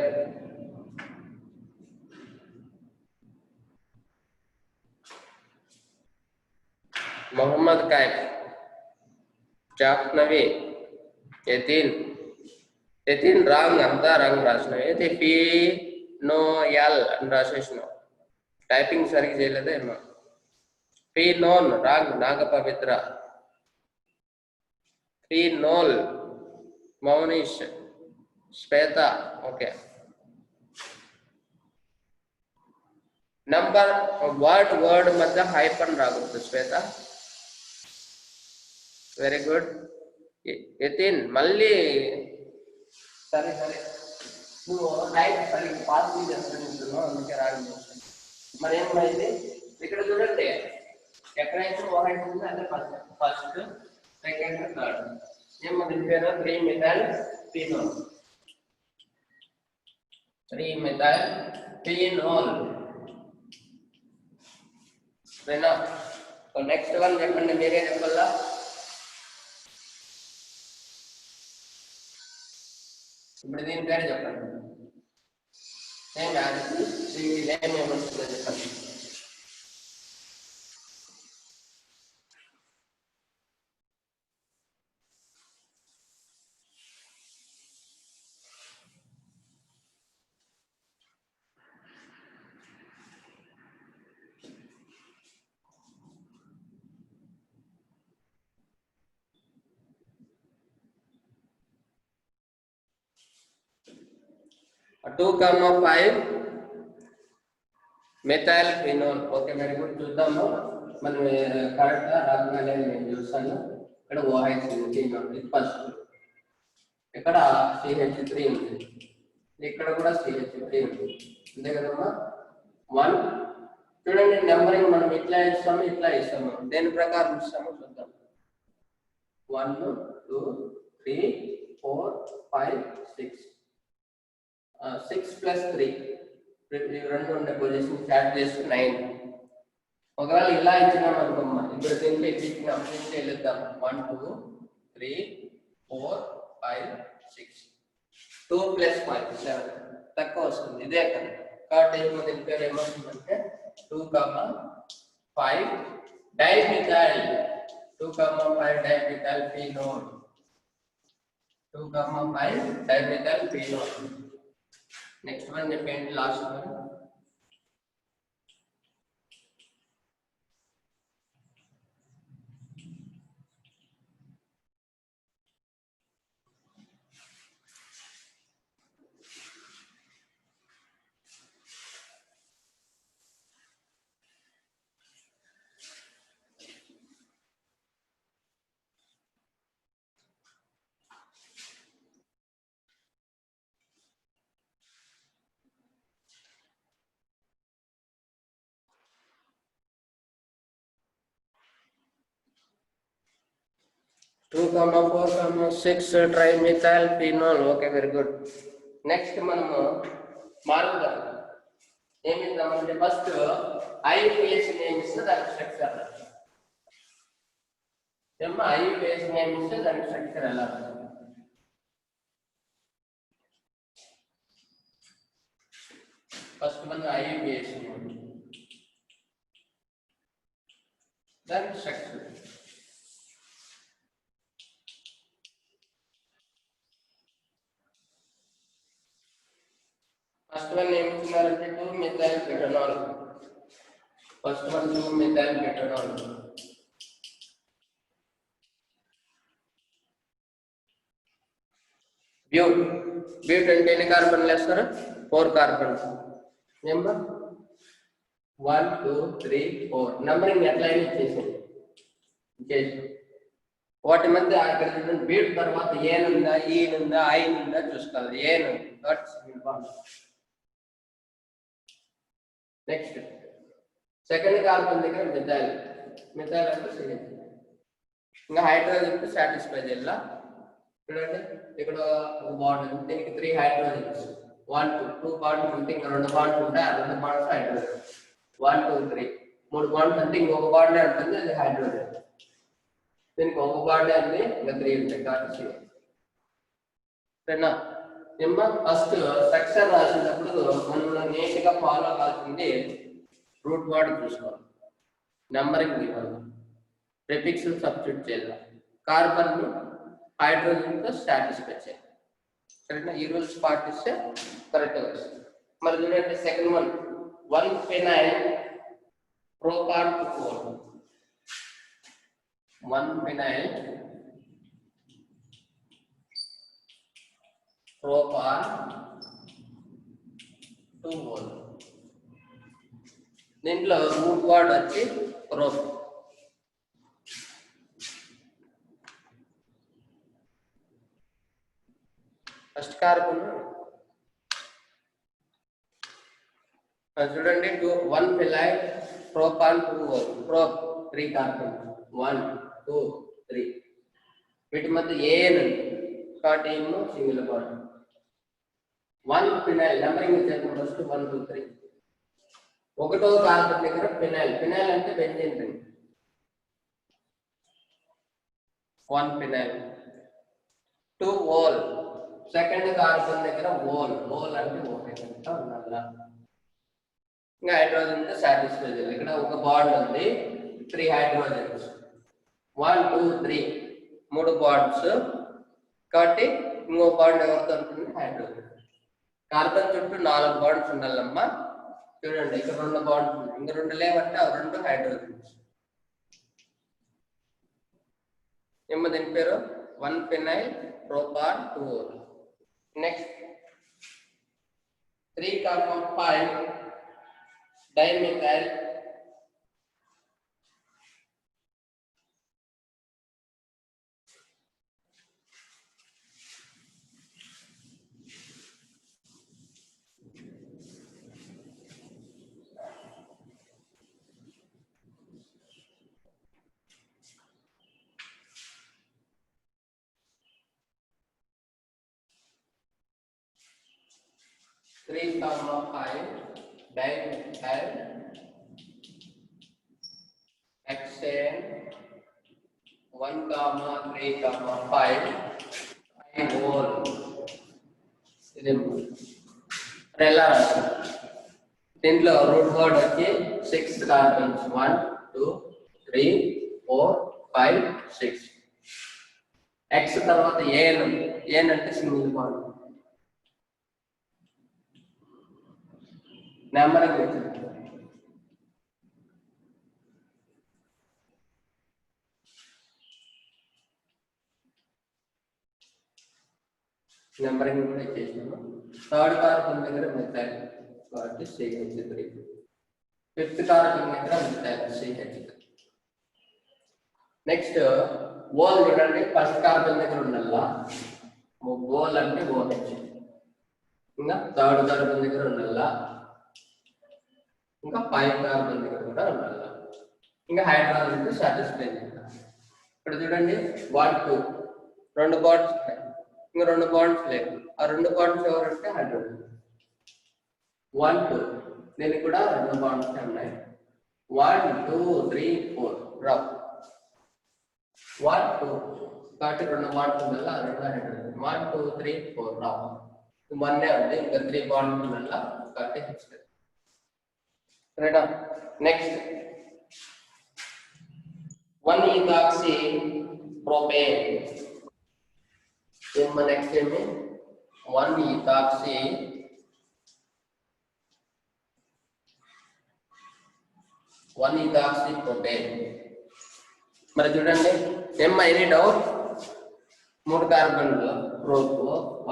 मोहम्मद कैफ जाफनवी एथीन रंग अंता रंग रासना ये फिनोल అని రాసేసిన టైపింగ్ సరిగ్గా చేయలేదేమో ఫినోల్ రాంగ్ నాగపవిత్ర ఫినోల్ మౌనిష్ శ్వేత ఓకే नंबर वर्ड मध्य हाइपन रागुंटुंदी श्वेत वेरी गुड यतीन मल्ली सरे నువ్వు నైట్ సరిగ్గా పాస్ చేస్తున్నావు అందుకే రాగండి మరి ఏమైంది ఇక్కడ చూడండి ఎక్కడైతే ఒకటి ఉంది అంటే ఫస్ట్ సెకండ్ థర్డ్ ఏమని పేరు 3 మెథైల్ ఫీనోల్ 3 మెథైల్ ఫీనోల్ సరేనా సో నెక్స్ట్ వన్ చెప్పండి మీరే చెప్పాలా ఇప్పుడు దీని పేరు చెప్పండి సేమ్ యాజ్ దీని నేమ్ ఏమొస్తుందో చెప్పండి two comma 5 methyl phenol okay very good చూద్దాము మనం కరెక్ట్ గా రాగానే నేను చూస్తాను ఇక్కడ OH ఉంది ఫస్ట్ ఇక్కడ CH3 ఉంది ఇక్కడ కూడా CH3 ఉంది అంతే కదమ్మా 1 చూడండి నెంబరింగ్ మనం ఇట్లా ఇస్తాము దేని ప్రకారం ఇస్తామో చూద్దాం 1 2 3 4 5 6 6 plus 3 రెండు ఉండే పొజిషన్ చార్ట్ చేసి 9 ఒకవేళ ఇలా ఇచ్చినాం అనుకోమ్మా ఇప్పుడు దీంట్లో ఇచ్చినాం దీంట్లో వెళ్దాం 1 2 3 4 5 6 2 plus 5 7 తక్కువ వస్తుంది ఇదే కదా కాబట్టి దీని పేరు ఏమవుతుందంటే 2 5 dimethyl 2 5 dimethyl phenol 2 5 dimethyl phenol next one depend last one 2 4 6 trimethyl phenol okay very good next మనము మారుద్దాం ఏమిద్దామంటే ఫస్ట్ ఐయుఎస్ నేమ్ ఇస్తే దానికి స్ట్రక్చర్ ఐయుఎస్ నేమ్ ఇస్తే దానికి స్ట్రక్చర్ ఎలా ఫస్ట్ మన ఐయుఎస్ నేమ్ దానికి స్ట్రక్చర్ फर्स्ट वन नेम इच्छाరంటే 2 methyl butanol first one 2 methyl butanol but అంటే ఎన్ని కార్బన్లు వేస్తారు 4 కార్బన్స్ నెంబర్ 1 2 3 4 నంబరింగ్ ఎట్లయినా ఇచ్చేసింది వాటి మధ్య అక్కడ చూడండి బీట్ తర్వాత ఏనుందా ఈనుందా ఐనుందా చూసుకోవాలి ఏనుంది నెక్స్ట్ సెకండ్ కార్బన్ దగ్గర మిథైల్ మిథైల్ అంటే సిహెచ్ ఇంకా హైడ్రోజన్ తో సాటిస్ఫై చేయాల చూడండి ఇక్కడ ఒక బాండ్ ఉంది దీనికి 3 హైడ్రోజన్స్ 1 2 బాండ్స్ ఉంటే ఇంకా 2 బాండ్స్ ఉంటాయి ఆ 2 బాండ్స్ హైడ్రోజన్ 1 2 3 3 బాండ్స్ అంటే ఇంకొక బాండ్ ఉంటుంది అది హైడ్రోజన్ దీనికి ఒక బాండ్ ఉంది ఇంకా 3 ఉంటాయి కాబట్టి సరేనా నిమ్మ ఫస్ట్ స్ట్రక్చర్ రాసేటప్పుడు మనం నీట్ గా ఫాలో కావాల్సింది రూట్ వర్డ్ చూసుకోవాలి నంబరింగ్ ఇవ్వాలి ప్రిఫిక్స్ సబ్స్టిట్యూట్ చేయాలి కార్బన్ ను హైడ్రోజన్ తో సాటిస్ఫై చేయాలి సరేనా ఈ రూల్స్ పాటిస్తే కరెక్ట్ వస్తుంది మరి చూడండి second one 1 phenyl propan 4 1 phenyl propan 2 మోల్ దీంట్లో రూట్ వర్డ్ వచ్చి ప్రోప్ ఫస్ట్ కార్బన్ చూడండి 1 ఫినైల్ ప్రోపాన్ 2 ప్రోప్ 3 కార్బన్ 1 2 3 వీటి మధ్య ane starting single bond 1 phenyl numbering చేద్దాం ఫస్ట్ 1 2 3 ఒకటో కార్బన్ దగ్గర ఫినైల్ ఫినైల్ అంటే benzene ring 1 phenyl 2 ol second carbon దగ్గర ఓల్ అంటే ఓపెన్ అంటే ఉండాలి ఇంకా హైడ్రోజన్ తో సాటిస్ఫై చేయాలి ఇక్కడ ఒక బాండ్ ఉంది 3 హైడ్రోజన్స్ 1 2 3 3 బాండ్స్ కాబట్టి ఇంకో బాండ్ ఎవరితో ఉంటుంది హైడ్రోజన్ కార్బన్ చుట్టూ 4 బాండ్స్ ఉండాలమ్మా చూడండి ఇక్కడ 2 బాండ్స్ ఉన్నాయి ఇంకా 2 లేవంటే 2 హైడ్రోజన్స్ ఏమో దీని పేరు 1 phenyl propan 2 next 3 5 dimethyl dimethyl hexane 1 3 5 whole ఇది ఎలా దీంట్లో రూట్ వర్డ్ వచ్చి 6 కార్బన్స్ 1 2 3 4 5 6 x తర్వాత ఏన్ అంటే సింగిల్ బాండ్ నంబరింగ్ వచ్చింది నంబరింగ్ కూడా ఇచ్చేసాము థర్డ్ కార్బన్ దగ్గర మిథైల్ కాబట్టి CH3 ఫిఫ్త్ కార్బన్ దగ్గర మిథైల్ CH3 నెక్స్ట్ ఓల్ చూడండి ఫస్ట్ కార్బన్ దగ్గర ఉండాలా ఓల్ అంటే OH ఇంకా థర్డ్ కార్బన్ దగ్గర ఉండాలా ఇంకా 5 కార్బన్ దగ్గర కూడా ఉండాలా ఇంకా హైడ్రోజన్ తో సాటిస్ఫై చేయాలి ఇక్కడ చూడండి 1 2 2 బాండ్స్ ఇంకా 2 బాండ్స్ లేవు ఆ 2 బాండ్స్ ఎవరంటే హైడ్రోజన్ 1 2 దీనికి కూడా 2 బాండ్స్ ఉన్నాయి 1 2 3 4 డ్రాప్ 1 2 కాబట్టి 2 బాండ్స్ ఉండాలి ఆ 2 హైడ్రోజన్ 1 2 3 4 డ్రాప్ 1 ఉంది ఇంకా 3 బాండ్స్ ఉండాలి కాబట్టి హెచ్సిఎల్ రైటా next 1 ethoxy propane then next में 1 ethoxy propane మరి చూడండి ఏమ్మా ఎనీ డౌట్ 3 కార్బన్లు ప్రోప్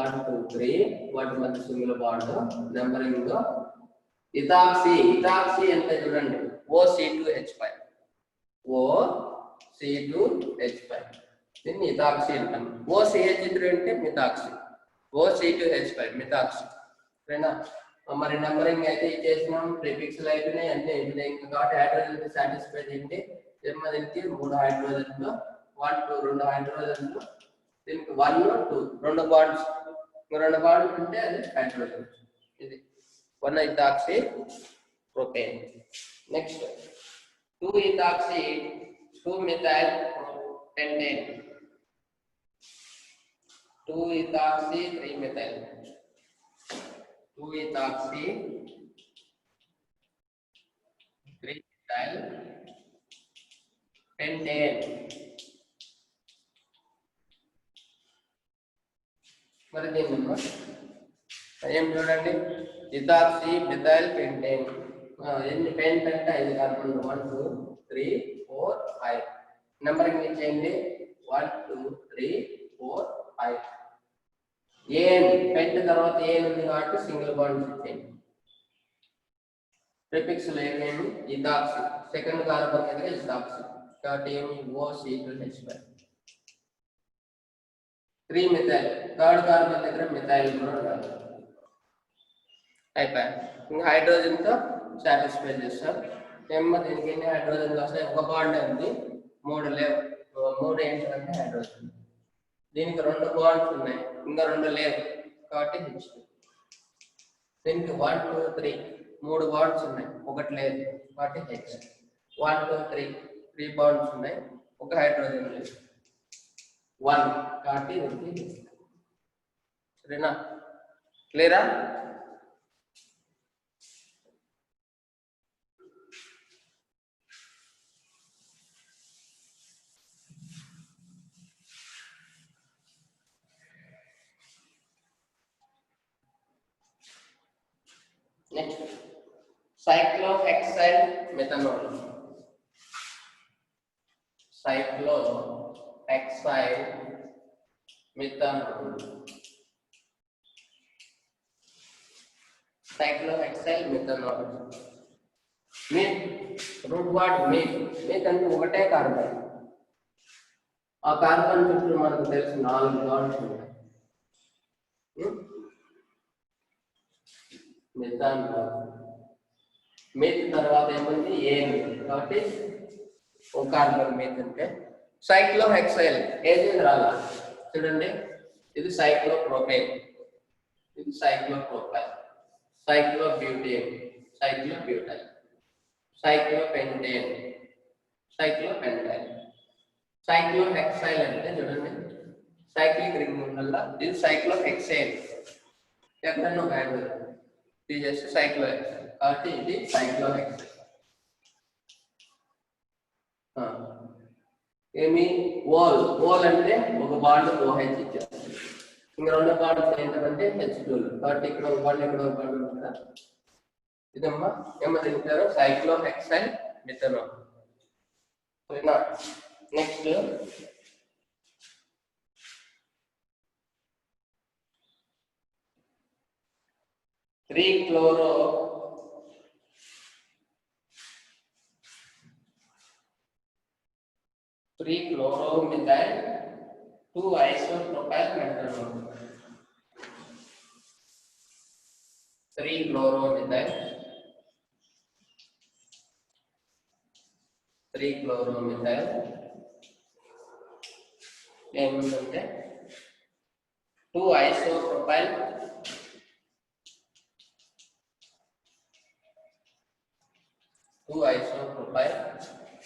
1 2 3 వాటి మధ్య సింగిల్ బాండ్ నంబరింగ్ ఇథాక్సీ ఎంత చూడండి, OC2H5, OC2H5, దీన్ని ఇథాక్సీ అంటాం. OCH3 అంటే మిథాక్సీ, OC2H5 మిథాక్సీ. సరేనా? మరి నెంబరింగ్ అయితే ఇచ్చేసినాం, ప్రిఫిక్స్లు అయిపోయినాయి, అన్ని అయిపోయినాయి. ఇంకా కాబట్టి హైడ్రోజన్ సాటిస్ఫై చేయండి. దీనికి 3 హైడ్రోజన్లు, 1 2 2 హైడ్రోజన్లు, దీనికి 1 2 2 బాండ్స్, 2 బాండ్స్ ఉంటే అది హైడ్రోజన్. ఇది 1 ethoxy propane. Next 2 ethoxy 2 methyl pentane, 2 ethoxy 3 methyl, 2 ethoxy 3 methyl pentane. మరి దీన్ని ఏం చూడండి, ఇథాక్సీ మిథైల్ పెంటేన్. ఎన్ని పెంట్ అంటే 5 కార్బన్లు, 1 2 3 4 5. నెంబరింగ్ ఇచ్చేయండి, 1 2 3 4 5. ఏన్ పెంట్ తర్వాత ఏన్ ఉంది కాబట్టి సింగిల్ బాండ్స్ ఇచ్చేయండి. ప్రిఫిక్స్ ఏమేమి, ఇథాక్సీ, సెకండ్ కార్బన్ దగ్గర ఇథాక్సీ కాబట్టి ఏమి, OC2H5. 3 మిథైల్, థర్డ్ కార్బన్ దగ్గర మిథైల్ కూడా ఉండాలి. అయిపోయి ఇంకా హైడ్రోజన్ తో సాటిస్ఫై చేస్తాం. దీనికి ఎన్ని హైడ్రోజన్లు వస్తాయి, ఒక బాండ్ ఉంది, 3 లేవు. 3 ఏంటంటే హైడ్రోజన్. దీనికి 2 బాండ్స్ ఉన్నాయి, ఇంకా 2 లేవు కాబట్టి H2. దీనికి 1 2 3 3 బాండ్స్ ఉన్నాయి, 1 లేదు కాబట్టి H. 1 2 3 3 బాండ్స్ ఉన్నాయి, 1 హైడ్రోజన్ లేదు, 1 కాబట్టి ఇది. సరేనా? క్లియరా? Next cyclohexyl methanol, cyclohexyl methanol, cyclohexyl methanol. Meth root word meth అంటే ఒకటే కార్బన్. ఆ కార్బన్ చుట్టూ మనకు తెలుసు 4 బాండ్స్ ఉన్నాయి. మెథానాల్, మీట్ తర్వాత ఏముంది, ఏన్ కాబట్టి ఒక కార్బన్ మీట్ అంటే. సైక్లోహెక్సైల్ ఏది రాలా చూడండి, ఇది సైక్లోప్రోపేన్, ఇది సైక్లోప్రోపైల్, సైక్లోబ్యూటేన్, సైక్లోబ్యూటైల్, సైక్లోపెంటేన్, సైక్లోపెంటైల్. సైక్లోహెక్సైల్ అంటే చూడండి, సైక్లిక్ రింగ్ వల్ల ఇది సైక్లోహెక్సైల్. ఎక్కడన్నా ఒక హైడ్రోజన్ తీసేసి సైక్లోహెక్సైల్ కాబట్టి ఇది సైక్లోహెక్సైల్. ఏమి ఓల్ అంటే ఒక బాండ్ OH ఇచ్చారు, ఇంకా 2 బాండ్స్ ఏంటంటే H2 కాబట్టి ఇక్కడ ఒక బాండ్, ఇక్కడ ఒక బాండ్ ఉంది కదా. ఇదమ్మా ఏమని తింటారు, సైక్లోహెక్సైల్ methanol. Next 3-chloro 3-chloromethyl 2-isopropyl methanol. 3-chloromethyl 3-chloromethyl ఏముందంటే 2-isopropyl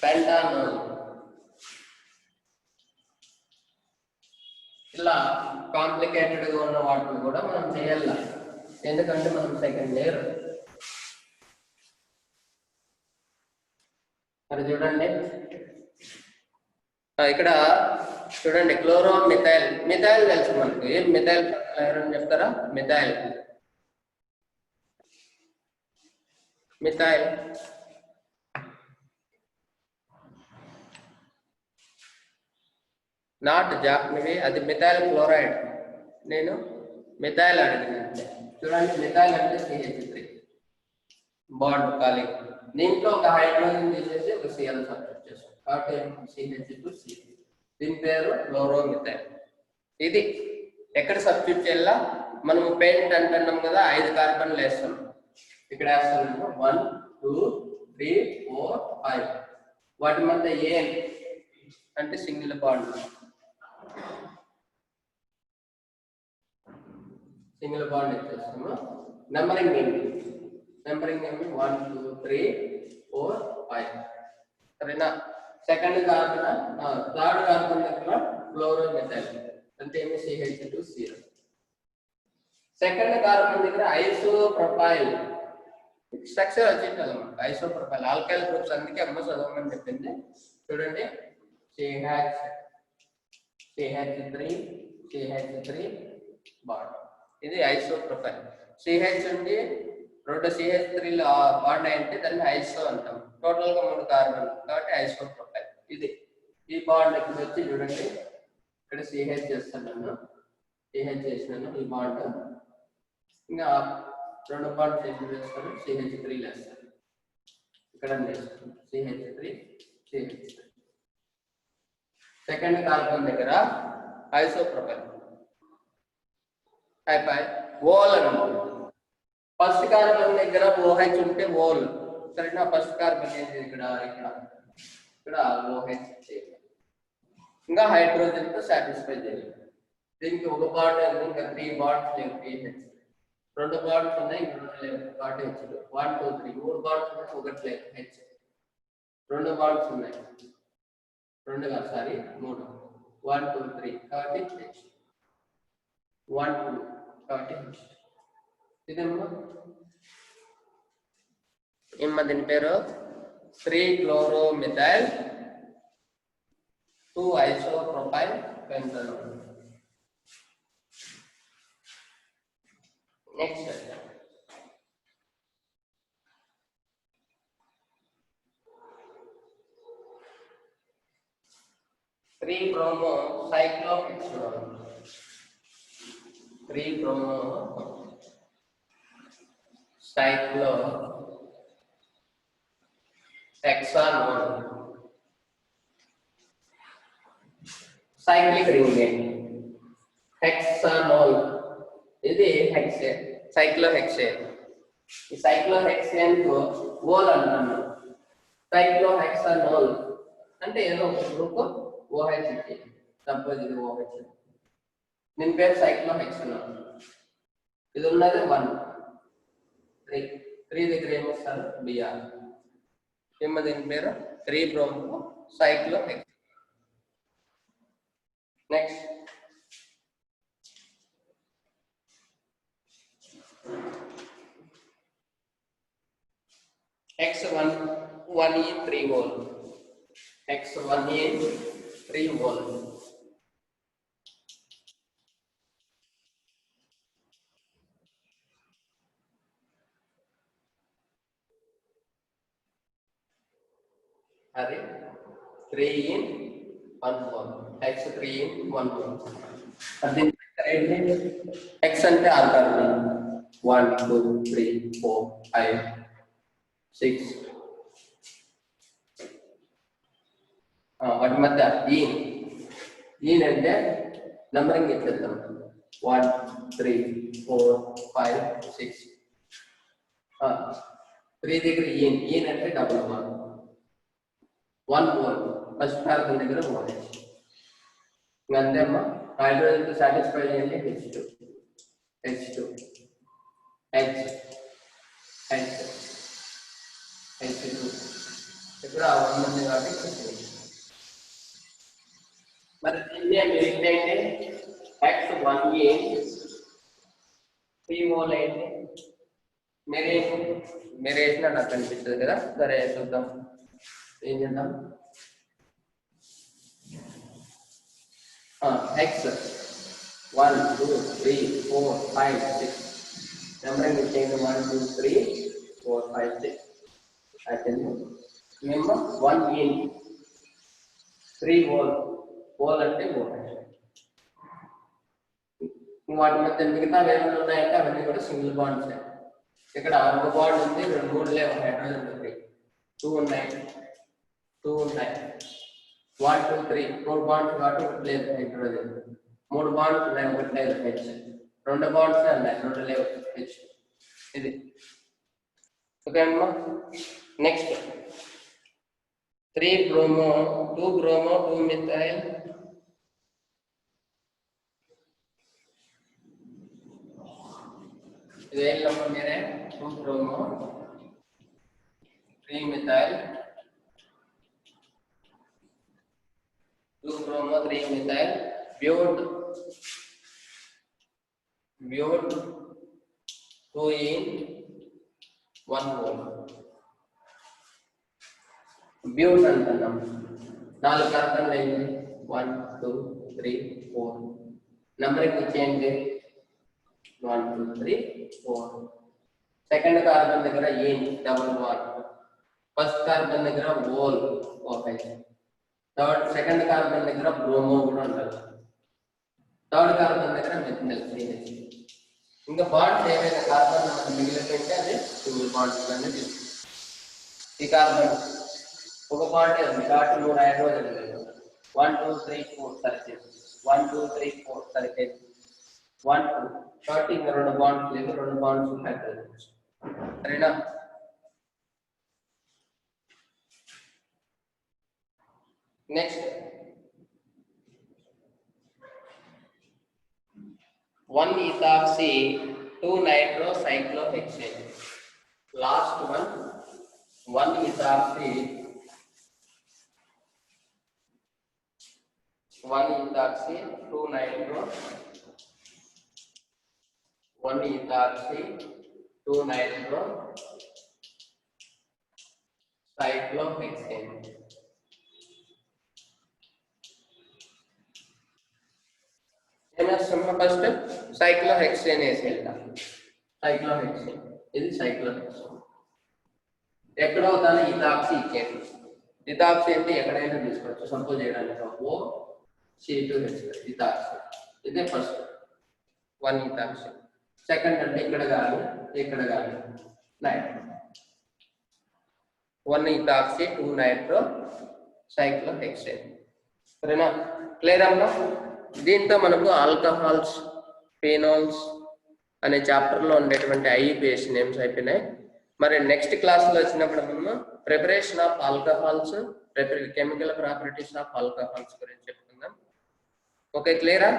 పెంటానోల్. ఇలా కాంప్లికేటెడ్ గా ఉన్న వాటిని కూడా మనం చేయాలి, ఎందుకంటే మనం సెకండ్ ఇయర్. మరి చూడండి ఇక్కడ చూడండి, క్లోరోమిథైల్, మిథైల్ తెలుసు మనకు. ఏం మిథైల్ ఎవరైనా చెప్తారా? మిథైల్, మిథైల్ నాట్ జాక్నవి, అది మిథైల్ క్లోరైడ్. నేను మిథైల్ అడిగినంటే చూడండి, మిథైల్ అంటే CH3. బాండ్ ఖాళీ, దీంట్లో ఒక హైడ్రోజన్ తీసేసి ఒక సిఎల్ సబ్స్టిట్యూట్ చేస్తాం కాబట్టి CH2C, దీని పేరు క్లోరోమిథైల్. ఇది ఎక్కడ సబ్స్టిట్యూట్ చేయాలా, మనం పెయింట్ అంటున్నాం కదా 5 కార్బన్లు వేస్తాం, ఇక్కడ వేస్తాం 1 2 3 4 5, వాటి మధ్య ఏ అంటే సింగిల్ బాండ్, సింగిల్ బాండ్ ఇచ్చేస్తాము. నెంబరింగ్ ఏంటి 1 2 3 4 5, సరేనా. సెకండ్ కార్బన్ థర్డ్ కార్బన్ దగ్గర క్లోరోమిథైల్ అంటే ఏమి CH2Cl. సెకండ్ కార్బన్ దగ్గర ఐసోప్రొపైల్ స్ట్రక్చర్ వచ్చేది ఐసోప్రొపైల్ ఆల్కైల్ గ్రూప్స్, అందుకే అమ్మ చదవమని చెప్పింది. చూడండి CH3 బాండ్, ఇది ఐసోప్రొపైల్. CH ఉండి 2 CH3 బాండ్ అంటే దాన్ని ఐసో అంటాం. టోటల్ గా 3 కార్బన్ కాబట్టి ఐసోప్రొపైల్. ఇది ఈ బాండ్ ఇక్కడ వచ్చి చూడండి, ఇక్కడ CH చేస్తున్నాను, CH చేసినాను ఈ బాండ్, ఇంకా 2 బాండ్ వేస్తాను, CH3 వేస్తాను, ఇక్కడ CH3. సెకండ్ కార్బన్ దగ్గర ఐసోప్రొపైల్ అయిపోయి ఓల్ అని, ఫస్ట్ కార్బన్ దగ్గర OH ఉంటే ఓల్, సరేనా. ఫస్ట్ కార్బన్ ఏంటి ఇక్కడ OH చేయాలి, ఇంకా హైడ్రోజన్ తో సాటిస్ఫై చేయాలి. దీనికి ఒక బాండ్ ఇంకా 3 బాండ్స్ లేవు, PH 2 బాండ్స్ ఉన్నాయి, ఇంకా 2 లేవు కాబట్టి H 1 2 3 3 బాండ్స్ ఉన్నాయి, ఒకటి లేదు H. 2 బాండ్స్ ఉన్నాయి, 2 కాదు సారీ 3, 1 2 3 కాబట్టి H, 1 2 కాబట్టి H. ఇదేమో దీని పేరు 3 chloromethyl 2 isopropyl pentanol. Next 3 bromo cyclohexanol, 3 bromo cyclohexanol. Cyclic ring hexanol, ఇది హెక్సేన్, సైక్లోహెక్సేన్. ఈ సైక్లోహెక్సేన్ కు ఓల్ అంటాను, సైక్లోహెక్సానోల్ అంటే ఏదో ఒక గ్రూప్ OH ఇచ్చి, సపోజ్ ఇది OH, దీని పేరు సైక్లోహెక్సానోల్. ఇది ఉన్నది 1 3 దగ్గర ఏమొస్తారు Br, దీని పేరు 3 bromo cyclohexanol. Next X1E3 whole, X1E3 whole. Are 3 in 1 whole, X3 in 1 whole. Then X ante r carbon 1 2 3 4 5 6. వాటి మధ్య ఈన్ అంటే నంబరింగ్ ఇచ్చేద్దాం 1 3 4 5 6. 3 దగ్గర ఈన్ అంటే డబుల్ 1 మోల్, ఫస్ట్ కార్బన్ దగ్గర OH. అంతే అమ్మా, హైడ్రోజన్ తో సాటిస్ఫై చేయండి H2 ఇక్కడ ఉంది కాబట్టి మరి దీన్ని ఏంటంటే X1E3 మోల్ అయితే మీరు వేసినా నాకు కనిపిస్తుంది కదా. సరే చూద్దాం, ఏం చేద్దాం. X 1 2 3 4 5 6 నెంబరింగ్ ఇచ్చేయండి 1 2 3 4 5 6. అయితే మేము 1 in 3 whole అంటే వాటి మధ్య మిగతా ఏమైనా ఉన్నాయంటే అవన్నీ కూడా సింగిల్ బాండ్స్. ఇక్కడ ఒక బాండ్ ఉంది, రెండు మూడు లేవు, హైడ్రోజన్ ఉంది, 2 ఉన్నాయి, 2 ఉన్నాయి, 1 2 3 4 బాండ్స్ కాబట్టి ఒకటి లేదు హైడ్రోజన్, 3 బాండ్స్ ఉన్నాయి, ఒకటి లేదు హెచ్, 2 బాండ్స్ ఉన్నాయి, 2 లేవు హెచ్. ఇది ఓకే అమ్మా. నెక్స్ట్ 3 బ్రోమో 2 బ్రోమో 2 మిథైల్, ఇది ఏం నెంబర్ మీరే, 2 bromo 3 methyl, 2 bromo 3 methyl బ్యూట్ 2 in 1 mole. బ్యూట్ అంటున్నాం, 4 కార్బన్లు అయింది, 1 2 3 4, నెంబరింగ్ ఇచ్చేయండి, 1 2 3 4. సెకండ్ కార్బన్ దగ్గర ఏన్ డబుల్ బాండ్, ఫస్ట్ కార్బన్ దగ్గర ఓల్ ఓహెచ్, సెకండ్ కార్బన్ దగ్గర బ్రోమో కూడా ఉంటుంది, థర్డ్ కార్బన్ దగ్గర మెథినల్ సిహెచ్. ఇంకా బాండ్స్ ఏమైనా కార్బన్ మిగిలిపోయింటే అది సింగిల్ బాండ్స్ అనేది. ఈ కార్బన్ ఒక బాండ్ ఉంది కాబట్టి 3 హైడ్రోజన్ లేదు, 1 2 3 4 సరిచేసి, 1 2 3 4 సరిచేసి, 1 2 కాబట్టి ఇంకా 2 బాండ్స్ లేదు, 2 బాండ్స్ హైడ్రోజన్. సరేనా? Next 1 ethoxy 2 nitrocyclohexane. Last one, 1 ethoxy 2 nitro, 1 ethoxy 2 nitro cyclohexane. First cyclohexane వేసి వెళ్తాం. సైక్లోహెక్సేన్, ఇది సైక్లోహెక్సేన్. ఎక్కడో దాని ఇథాక్సీ ఇచ్చేయండి. ఇథాక్సీ అంటే ఎక్కడైనా తీసుకోవచ్చు, సపోజ్ చేయడానికి ఓ C2H ఇథాక్సీ. ఇదే ఫస్ట్ 1 ఇథాక్సీ. సెకండ్ అంటే ఇక్కడ కానీ ఇక్కడ కానీ నైట్రో, 1 ఇథాక్సీ 2 నైట్రో సైక్లోహెక్సేన్. సరేనా? క్లియర్ అమ్మా? దీంతో మనకు ఆల్కహాల్స్, ఫినాల్స్ అనే చాప్టర్లో ఉండేటువంటి ఐయుపిఏసి నేమ్స్ అయిపోయినాయి. మరి నెక్స్ట్ క్లాస్లో వచ్చినప్పుడు మనం preparation of alcohols, chemical properties of alcohols గురించి చెప్పుకుందాం. ఓకే, క్లియరా?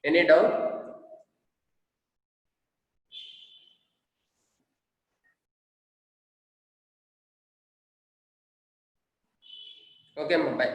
Any doubt? ఓకే అమ్మా, బాయ్.